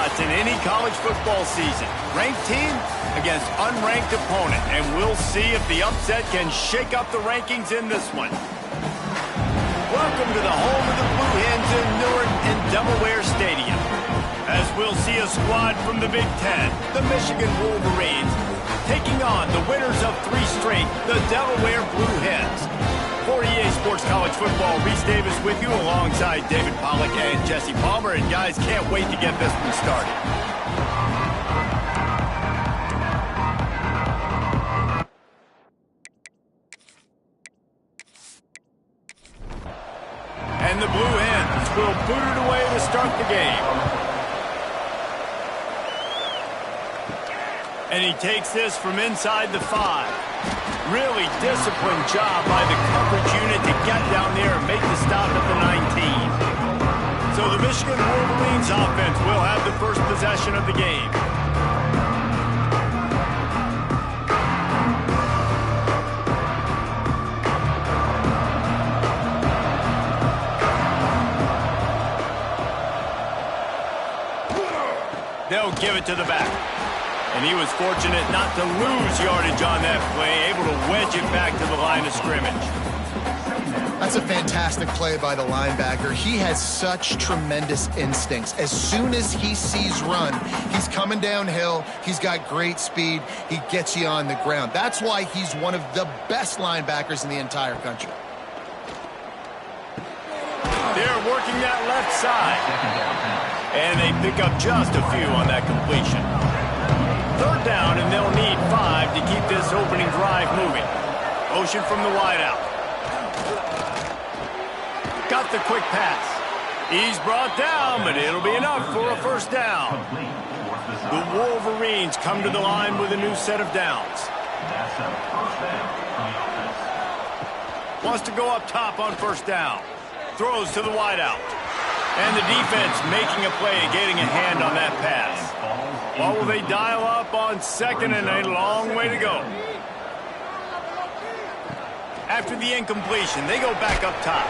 spots in any college football season. Ranked team against unranked opponent, and we'll see if the upset can shake up the rankings in this one. Welcome to the home of the Blue Hens in Newark and Delaware Stadium. As we'll see a squad from the Big Ten, the Michigan Wolverines, taking on the winners of 3 straight, the Delaware Blue Hens. For EA Sports College Football, Reese Davis with you alongside David Pollack and Jesse Palmer. And guys, can't wait to get this one started. And the Blue Hens will boot it away to start the game. And he takes this from inside the 5. Really disciplined job by the coverage unit to get down there and make the stop at the 19. So the Michigan Wolverines offense will have the first possession of the game. They'll give it to the back. And he was fortunate not to lose yardage on that play, able to wedge it back to the line of scrimmage. That's a fantastic play by the linebacker. He has such tremendous instincts. As soon as he sees run, he's coming downhill. He's got great speed. He gets you on the ground. That's why he's one of the best linebackers in the entire country. They're working that left side. And they pick up just a few on that completion. 3rd down, and they'll need 5 to keep this opening drive moving. Motion from the wideout. Got the quick pass. He's brought down, but it'll be enough for a 1st down. The Wolverines come to the line with a new set of downs. Wants to go up top on 1st down. Throws to the wideout. And the defense making a play, getting a hand on that pass. What will they dial up on 2nd and a long way to go? After the incompletion, they go back up top.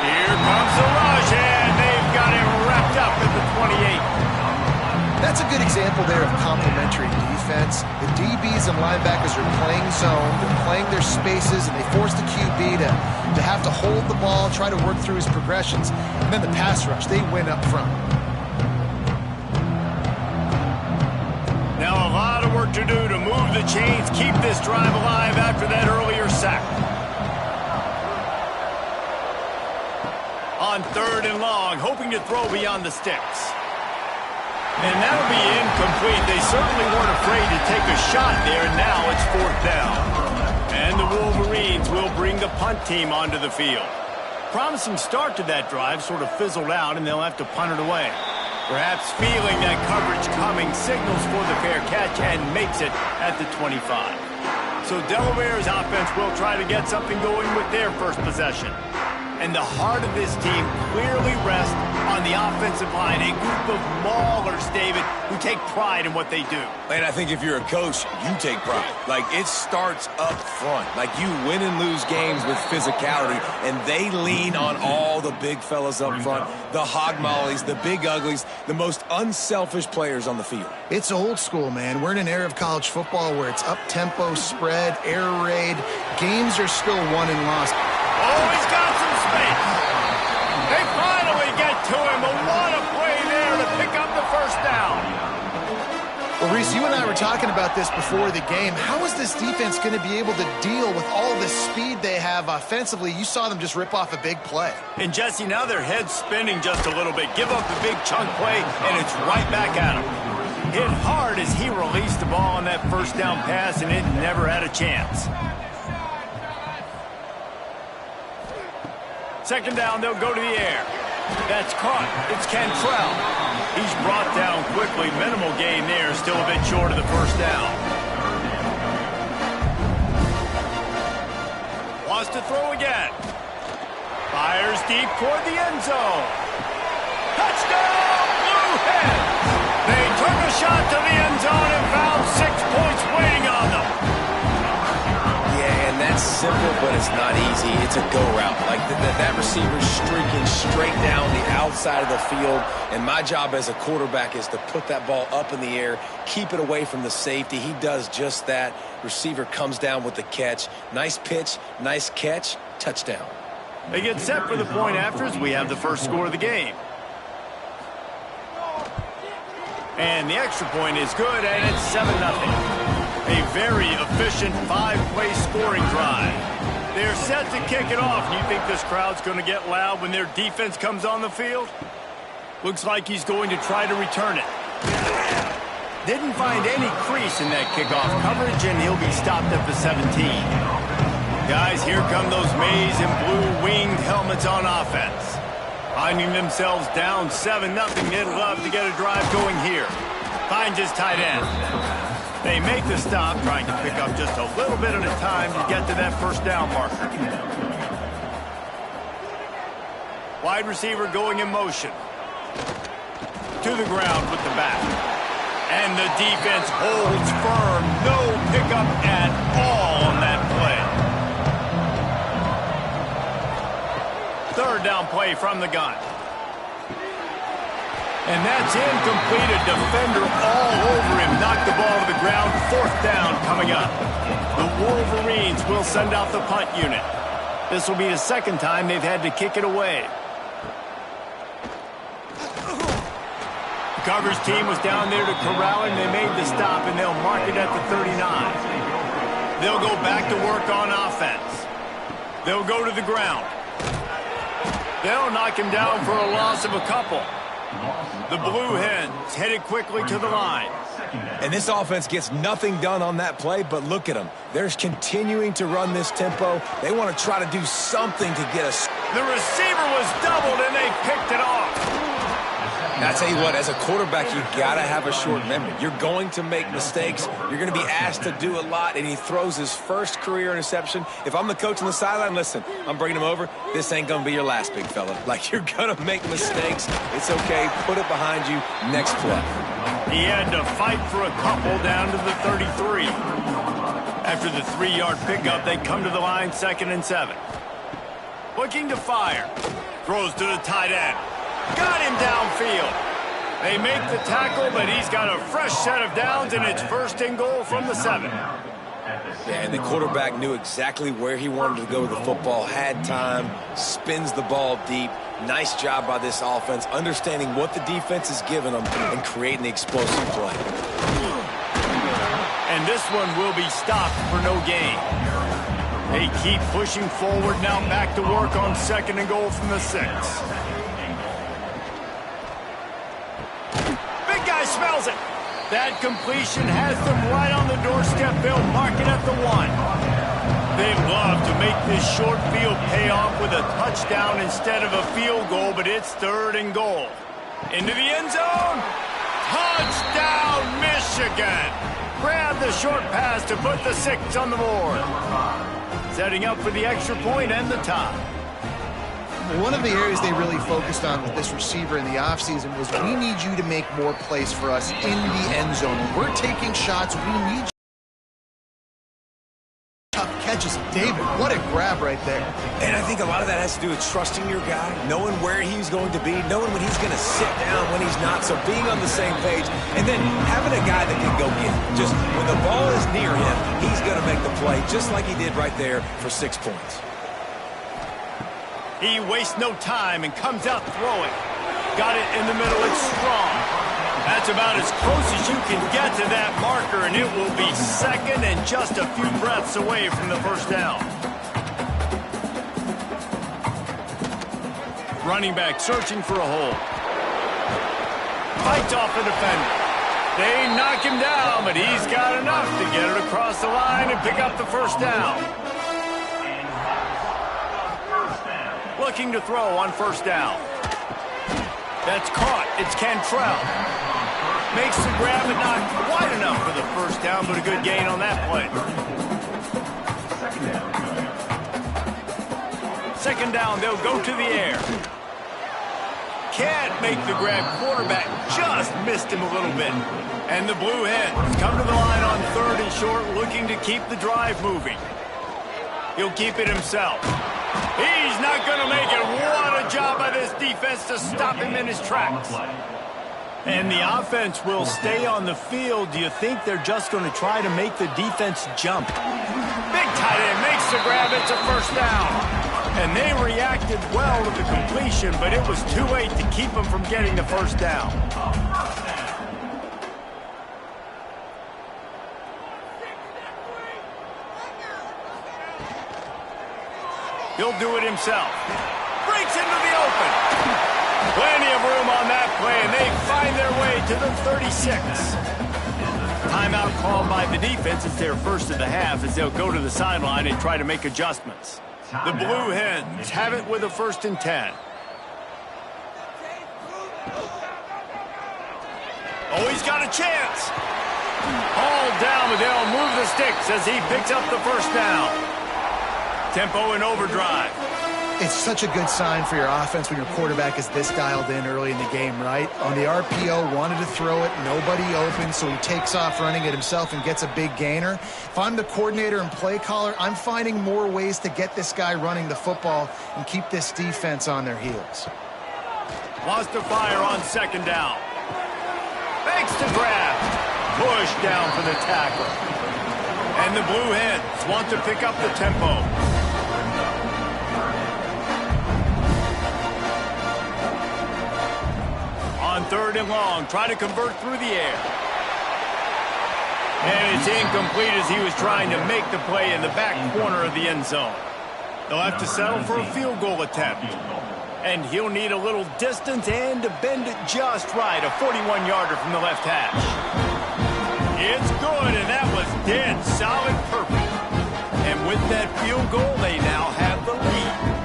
Here comes the rush, and they've got it wrapped up at the 28. That's a good example there of complementary defense. The DBs and linebackers are playing zone, they're playing their spaces, and they force the QB to have to hold the ball, try to work through his progressions, and then the pass rush, they win up front. Now a lot of work to do to move the chains, keep this drive alive after that earlier sack. On 3rd and long, hoping to throw beyond the sticks. And that'll be incomplete. They certainly weren't afraid to take a shot there, and now it's 4th down. And the Wolverines will bring the punt team onto the field. Promising start to that drive, sort of fizzled out, and they'll have to punt it away. Perhaps feeling that coverage coming, signals for the fair catch and makes it at the 25. So Delaware's offense will try to get something going with their first possession. And the heart of this team clearly rests on the offensive line, a group of maulers, David, who take pride in what they do. And I think if you're a coach, you take pride. Like, it starts up front. Like, you win and lose games with physicality, and they lean on all the big fellas up front, the hog mollies, the big uglies, the most unselfish players on the field. It's old school, man. We're in an era of college football where it's up-tempo, spread, air raid. Games are still won and lost. Oh, he's got some space. They finally get to him, but what a play there to pick up the 1st down. Well, Reese, you and I were talking about this before the game. How is this defense going to be able to deal with all the speed they have offensively? You saw them just rip off a big play. And, Jesse, now their head's spinning just a little bit. Give up the big chunk play, and it's right back at him. Hit hard as he released the ball on that 1st down pass, and it never had a chance. 2nd down, they'll go to the air. That's caught. It's Cantrell. He's brought down quickly. Minimal gain there. Still a bit short of the 1st down. Wants to throw again. Fires deep toward the end zone. Touchdown, Blue Hens! They took a shot to the end zone and found 6 points waiting on them. Yeah, and that's simple, but it's not easy. It's a go route. Like that receiver's streaking straight down the outside of the field, and my job as a quarterback is to put that ball up in the air, keep it away from the safety. He does just that. Receiver comes down with the catch. Nice pitch, nice catch, touchdown. They get set for the point afters. We have the first score of the game. And the extra point is good, and it's 7-0. A very efficient 5-play scoring drive. They're set to kick it off. Do you think this crowd's going to get loud when their defense comes on the field? Looks like he's going to try to return it. Didn't find any crease in that kickoff coverage, and he'll be stopped at the 17. Guys, here come those maize and blue winged helmets on offense. Finding themselves down 7-0, they'd love to get a drive going here. Finds his tight end. They make the stop, trying to pick up just a little bit at a time to get to that first down marker. Wide receiver going in motion. To the ground with the back. And the defense holds firm. No pickup at all on that play. Third down play from the gun. And that's incomplete. A defender all over him. Knocked the ball to the ground. Fourth down coming up. The Wolverines will send out the punt unit. This will be the second time they've had to kick it away. The coverage team was down there to corral him. They made the stop, and they'll mark it at the 39. They'll go back to work on offense. They'll go to the ground. They'll knock him down for a loss of a couple. The Blue Hens headed quickly to the line. And this offense gets nothing done on that play, but look at them. They're continuing to run this tempo. They want to try to do something to get us. The receiver was doubled, and they picked it off. Now, I tell you what, as a quarterback, you got to have a short memory. You're going to make mistakes. You're going to be asked to do a lot, and he throws his first career interception. If I'm the coach on the sideline, listen, I'm bringing him over. This ain't going to be your last, big fella. Like, you're going to make mistakes. It's okay. Put it behind you. Next play. He had to fight for a couple down to the 33. After the 3-yard pickup, they come to the line, 2nd and 7. Looking to fire. Throws to the tight end. Got him downfield. They make the tackle, but he's got a fresh set of downs, and it's 1st and goal from the 7. Yeah, and the quarterback knew exactly where he wanted to go with the football, had time, spins the ball deep. Nice job by this offense, understanding what the defense is giving them and creating the explosive play. And this one will be stopped for no gain. They keep pushing forward now, back to work on 2nd and goal from the 6. Smells it. That completion has them right on the doorstep. They'll mark it at the 1. They'd love to make this short field pay off with a touchdown instead of a field goal, but it's 3rd and goal. Into the end zone. Touchdown, Michigan. Grab the short pass to put the 6 on the board. Setting up for the extra point and the tie. One of the areas they really focused on with this receiver in the offseason was, we need you to make more plays for us in the end zone. We're taking shots. We need you. Tough catches. David, what a grab right there. And I think a lot of that has to do with trusting your guy, knowing where he's going to be, knowing when he's going to sit down, when he's not, so being on the same page, and then having a guy that can go get it. Just when the ball is near him, he's going to make the play, just like he did right there for 6 points. He wastes no time and comes out throwing. Got it in the middle. It's strong. That's about as close as you can get to that marker, and it will be 2nd and just a few breaths away from the first down. Running back searching for a hole. Fights off the defender. They knock him down, but he's got enough to get it across the line and pick up the first down. Looking to throw on 1st down. That's caught. It's Cantrell. Makes the grab, but not quite enough for the first down, but a good gain on that play. 2nd down, they'll go to the air. Can't make the grab. Quarterback just missed him a little bit. And the Blue Hens come to the line on 3rd and short, looking to keep the drive moving. He'll keep it himself. He's not going to make it. What a job by this defense to stop him in his tracks. And the offense will stay on the field. Do you think they're just going to try to make the defense jump? Big tight end makes the grab. It's a first down. And they reacted well to the completion, but it was too late to keep them from getting the first down. He'll do it himself. Breaks into the open. Plenty of room on that play, and they find their way to the 36. Timeout called by the defense. It's their first of the half as they'll go to the sideline and try to make adjustments. The Blue Hens have it with a 1st and 10. Oh, he's got a chance. All down, but they'll move the sticks as he picks up the first down. Tempo in overdrive. It's such a good sign for your offense when your quarterback is this dialed in early in the game, right? On the RPO, wanted to throw it, nobody open, so he takes off running it himself and gets a big gainer. If I'm the coordinator and play caller, I'm finding more ways to get this guy running the football and keep this defense on their heels. Wants to fire on 2nd down. Makes the grab. Push down for the tackle. And the Blue Hens want to pick up the tempo. On 3rd and long, try to convert through the air. And it's incomplete as he was trying to make the play in the back corner of the end zone. They'll have to settle for a field goal attempt. And he'll need a little distance and to bend it just right. A 41-yarder from the left hash. It's good, and that was dead solid perfect. And with that field goal, they now have the lead.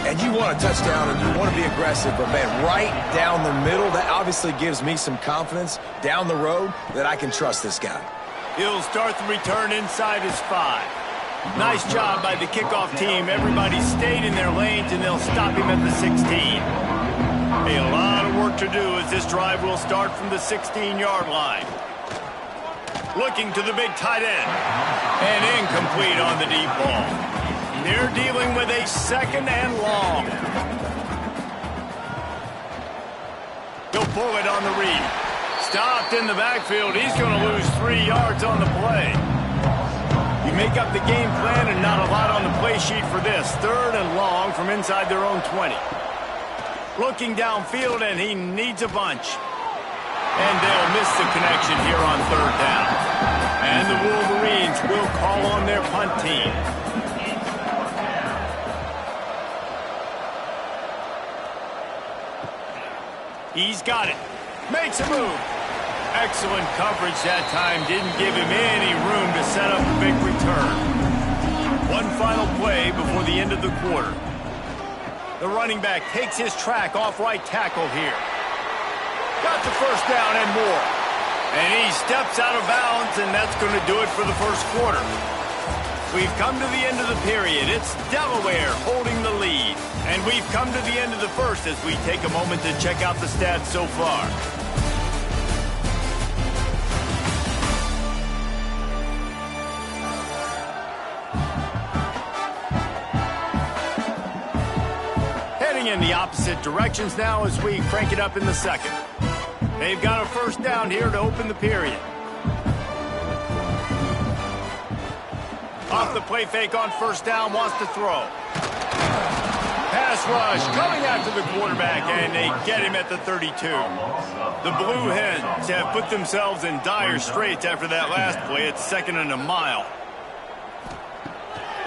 And you want a touchdown and you want to be aggressive, but man, right down the middle, that obviously gives me some confidence down the road that I can trust this guy. He'll start the return inside his 5. Nice job by the kickoff team. Everybody stayed in their lanes, and they'll stop him at the 16. A lot of work to do as this drive will start from the 16-yard line. Looking to the big tight end. And incomplete on the deep ball. They're dealing with a 2nd and long. He'll pull it on the read. Stopped in the backfield. He's going to lose 3 yards on the play. You make up the game plan and not a lot on the play sheet for this. 3rd and long from inside their own 20. Looking downfield, and he needs a bunch. And they'll miss the connection here on 3rd down. And the Wolverines will call on their punt team. He's got it. Makes a move. Excellent coverage that time. Didn't give him any room to set up a big return. One final play before the end of the quarter. The running back takes his track off right tackle here. Got the first down and more. And he steps out of bounds, and that's going to do it for the first quarter. We've come to the end of the period. It's Delaware holding the lead. And we've come to the end of the first as we take a moment to check out the stats so far. Heading in the opposite directions now as we crank it up in the second. They've got a first down here to open the period. Off the play fake on first down, wants to throw. Pass rush coming after the quarterback, and they get him at the 32. The Blue Hens have put themselves in dire straits after that last play. It's 2nd and a mile.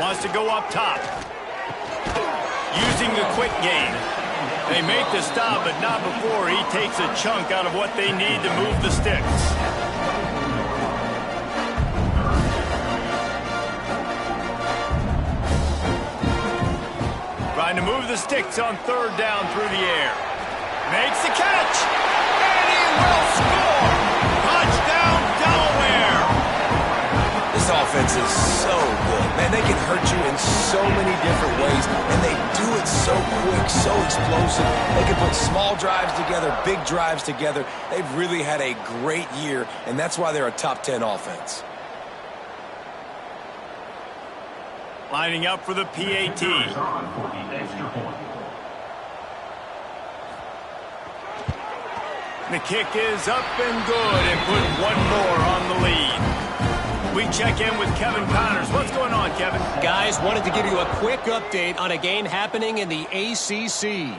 Wants to go up top. Using the quick game. They make the stop, but not before he takes a chunk out of what they need to move the sticks. Trying to move the sticks on 3rd down through the air. Makes the catch. And he will score. Touchdown, Delaware. This offense is so good. Man, they can hurt you in so many different ways, and they do it so quick, so explosive. They can put small drives together, big drives together. They've really had a great year, and that's why they're a top 10 offense. Lining up for the PAT. The kick is up and good and put one more on the lead. We check in with Kevin Connors. What's going on, Kevin? Guys, wanted to give you a quick update on a game happening in the ACC.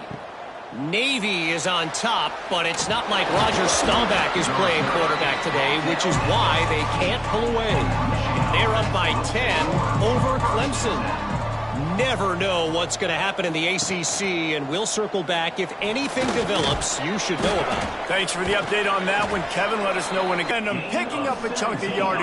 Navy is on top, but it's not like Roger Staubach is playing quarterback today, which is why they can't pull away. They're up by 10 over Clemson. Never know what's going to happen in the ACC, and we'll circle back if anything develops you should know about. Thanks for the update on that one, Kevin. Let us know when again. I'm picking up a chunk of yardage.